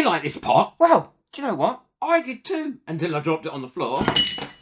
like this pot. Well, do you know what? I did too, until I dropped it on the floor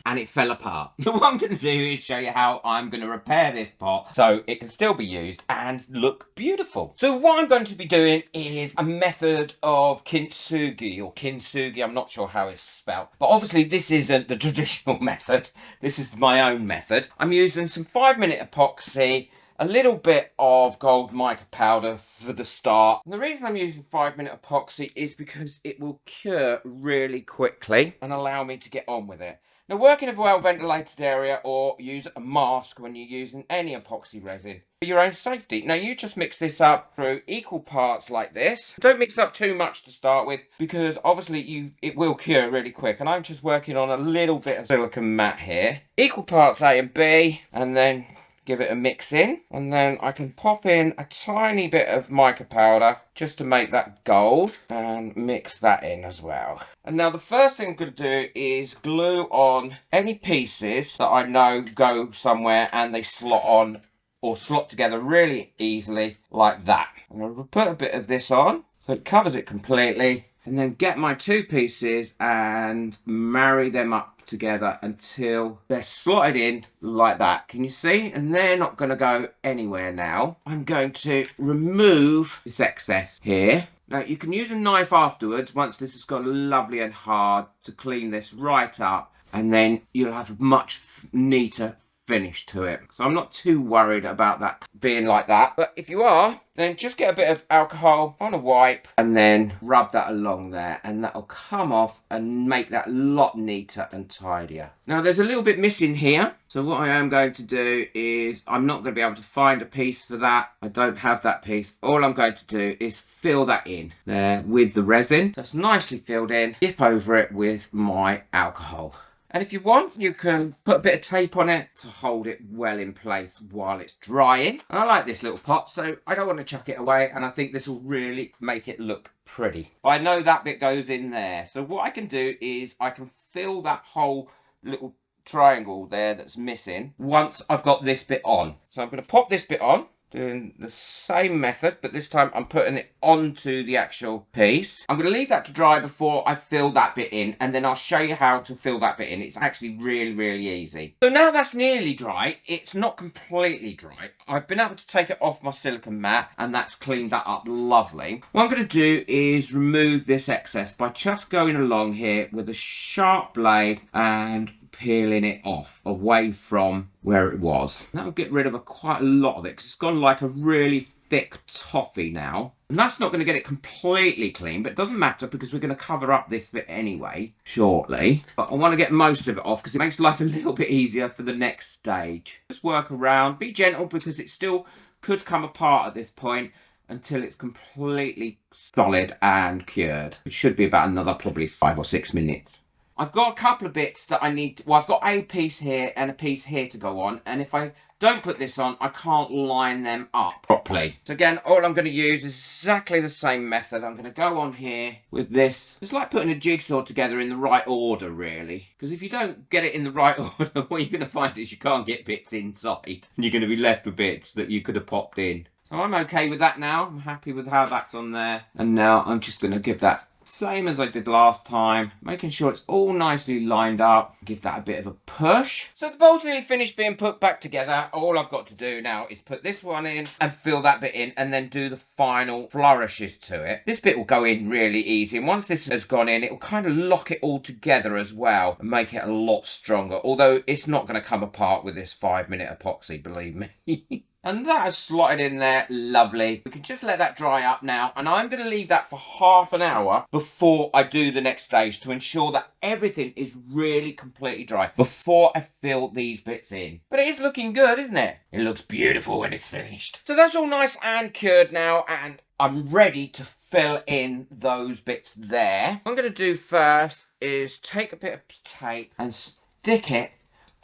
and it fell apart. What I'm going to do is show you how I'm going to repair this pot so it can still be used and look beautiful. So what I'm going to be doing is a method of Kintsugi, or Kintsugi, I'm not sure how it's spelled. But obviously this isn't the traditional method. This is my own method. I'm using some 5-minute epoxy, a little bit of gold mica powder for the start. And the reason I'm using 5-minute epoxy is because it will cure really quickly and allow me to get on with it. Now, work in a well-ventilated area or use a mask when you're using any epoxy resin for your own safety. Now, you just mix this up through equal parts like this. Don't mix up too much to start with because obviously it will cure really quick. And I'm just working on a little bit of silicone matte here. Equal parts A and B, and then give it a mix in, and then I can pop in a tiny bit of mica powder just to make that gold and mix that in as well. And now the first thing I'm going to do is glue on any pieces that I know go somewhere and they slot on or slot together really easily like that. I'm going to put a bit of this on so it covers it completely, and then get my 2 pieces and marry them up together until they're slotted in like that. Can you see? And they're not going to go anywhere now. I'm going to remove this excess here. Now you can use a knife afterwards once this has gone lovely and hard to clean this right up, and then you'll have a much neater finish to it. So I'm not too worried about that being like that. But if you are, then just get a bit of alcohol on a wipe and then rub that along there, and that'll come off and make that a lot neater and tidier. Now there's a little bit missing here. So what I am going to do is, I'm not going to be able to find a piece for that. I don't have that piece. All I'm going to do is fill that in there with the resin. That's nicely filled in. Dip over it with my alcohol. And if you want, you can put a bit of tape on it to hold it well in place while it's drying. And I like this little pot, so I don't want to chuck it away, and I think this will really make it look pretty. I know that bit goes in there. So what I can do is I can fill that whole little triangle there that's missing once I've got this bit on. So I'm going to pop this bit on, doing the same method, but this time I'm putting it onto the actual piece. I'm going to leave that to dry before I fill that bit in, and then I'll show you how to fill that bit in. It's actually really easy. So now that's nearly dry. It's not completely dry. I've been able to take it off my silicone mat, and that's cleaned that up lovely. What I'm going to do is remove this excess by just going along here with a sharp blade and peeling it off away from where it was. That'll get rid of quite a lot of it because it's gone like a really thick toffee now. And that's not going to get it completely clean, but it doesn't matter because we're going to cover up this bit anyway shortly. But I want to get most of it off because it makes life a little bit easier for the next stage. Just work around, be gentle because it still could come apart at this point until it's completely solid and cured. It should be about another probably 5 or 6 minutes. I've got a couple of bits that I need. Well, I've got a piece here and a piece here to go on. And if I don't put this on, I can't line them up properly. So again, all I'm going to use is exactly the same method. I'm going to go on here with this. It's like putting a jigsaw together in the right order, really. Because if you don't get it in the right order, what you're going to find is you can't get bits inside. And you're going to be left with bits that you could have popped in. So I'm okay with that now. I'm happy with how that's on there. And now I'm just going to give that same as I did last time, making sure it's all nicely lined up. Give that a bit of a push. So the bowl's nearly finished being put back together. All I've got to do now is put this one in and fill that bit in, and then do the final flourishes to it. This bit will go in really easy, and once this has gone in, it will kind of lock it all together as well and make it a lot stronger, although it's not going to come apart with this 5-minute epoxy, believe me. And that has slotted in there lovely. We can just let that dry up now, and I'm going to leave that for half an hour before I do the next stage to ensure that everything is really completely dry before I fill these bits in. But it is looking good, isn't it? It looks beautiful when it's finished. So that's all nice and cured now, and I'm ready to fill in those bits there. What I'm going to do first is take a bit of tape and stick it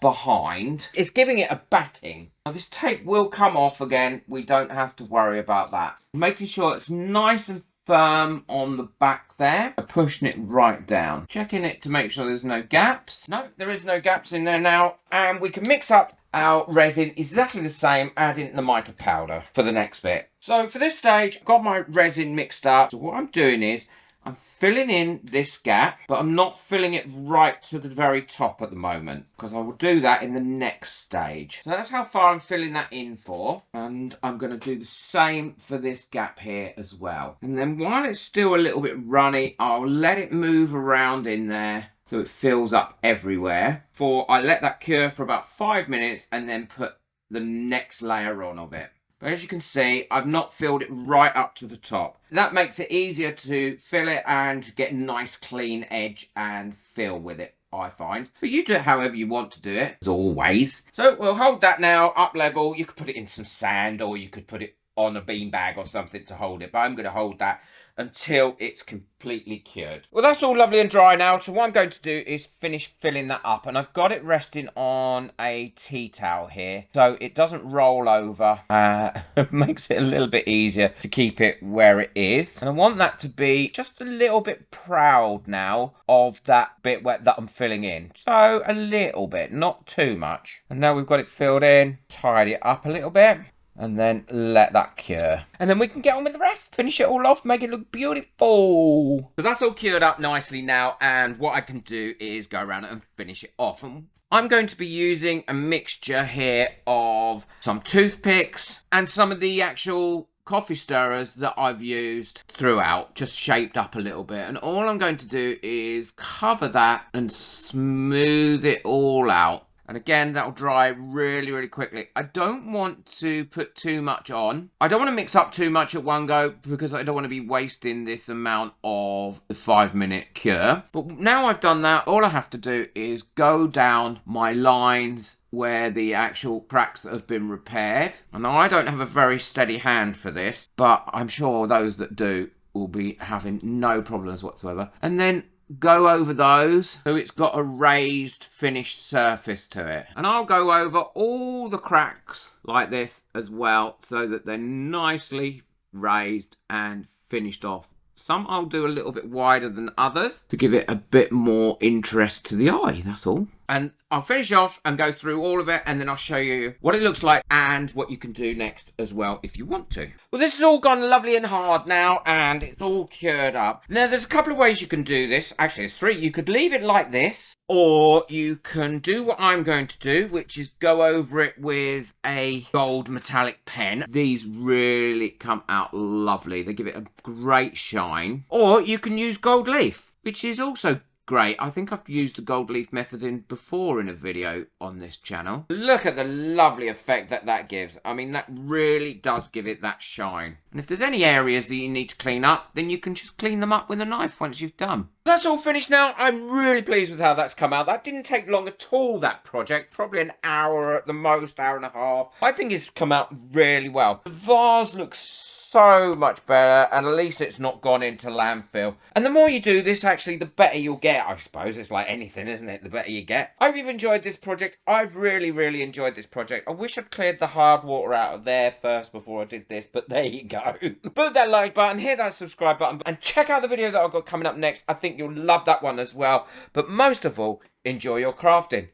behind. It's giving it a backing. Now this tape will come off again. We don't have to worry about that. Making sure it's nice and firm on the back there. Pushing it right down. Checking it to make sure there's no gaps. No, there is no gaps in there now. And we can mix up our resin exactly the same, adding the mica powder for the next bit. So for this stage, I've got my resin mixed up. So what I'm doing is I'm filling in this gap, but I'm not filling it right to the very top at the moment, because I will do that in the next stage. So that's how far I'm filling that in for. And I'm going to do the same for this gap here as well. And then while it's still a little bit runny, I'll let it move around in there so it fills up everywhere. I let that cure for about 5 minutes and then put the next layer on of it. But as you can see, I've not filled it right up to the top. That makes it easier to fill it and get a nice clean edge and fill with it, I find. But you do it however you want to do it, as always. So we'll hold that now up level. You could put it in some sand, or you could put it on a beanbag or something to hold it. But I'm going to hold that until it's completely cured. Well, that's all lovely and dry now. So what I'm going to do is finish filling that up. And I've got it resting on a tea towel here, so it doesn't roll over. It makes it a little bit easier to keep it where it is. And I want that to be just a little bit proud now of that bit that I'm filling in. So a little bit, not too much. And now we've got it filled in, tidy it up a little bit, and then let that cure. And then we can get on with the rest. Finish it all off, make it look beautiful. So that's all cured up nicely now, and what I can do is go around and finish it off. And I'm going to be using a mixture here of some toothpicks and some of the actual coffee stirrers that I've used throughout, just shaped up a little bit. And all I'm going to do is cover that and smooth it all out. And again, that'll dry really, really quickly. I don't want to put too much on. I don't want to mix up too much at one go, because I don't want to be wasting this amount of the 5-minute cure. But now I've done that, all I have to do is go down my lines where the actual cracks that have been repaired. And I don't have a very steady hand for this, but I'm sure those that do will be having no problems whatsoever. And then go over those so it's got a raised finished surface to it. And I'll go over all the cracks like this as well, so that they're nicely raised and finished off. Some I'll do a little bit wider than others to give it a bit more interest to the eye, that's all. And I'll finish off and go through all of it, and then I'll show you what it looks like and what you can do next as well if you want to. Well, this has all gone lovely and hard now, and it's all cured up. Now, there's a couple of ways you can do this. Actually, there's 3. You could leave it like this, or you can do what I'm going to do, which is go over it with a gold metallic pen. These really come out lovely. They give it a great shine. Or you can use gold leaf, which is also great. I think I've used the gold leaf method before in a video on this channel. Look at the lovely effect that gives. I mean, that really does give it that shine. And if there's any areas that you need to clean up, then you can just clean them up with a knife once you've done. That's all finished now. I'm really pleased with how that's come out. That didn't take long at all, that project. Probably an hour at the most, hour and a half. I think it's come out really well. The vase looks so much better, and at least it's not gone into landfill. And the more you do this, actually, the better you'll get, I suppose. It's like anything, isn't it? The better you get. I hope you've enjoyed this project. I've really, really enjoyed this project. I wish I'd cleared the hard water out of there first before I did this, but there you go. Put that like button, hit that subscribe button, and check out the video that I've got coming up next. I think you'll love that one as well. But most of all, enjoy your crafting.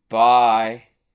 Bye.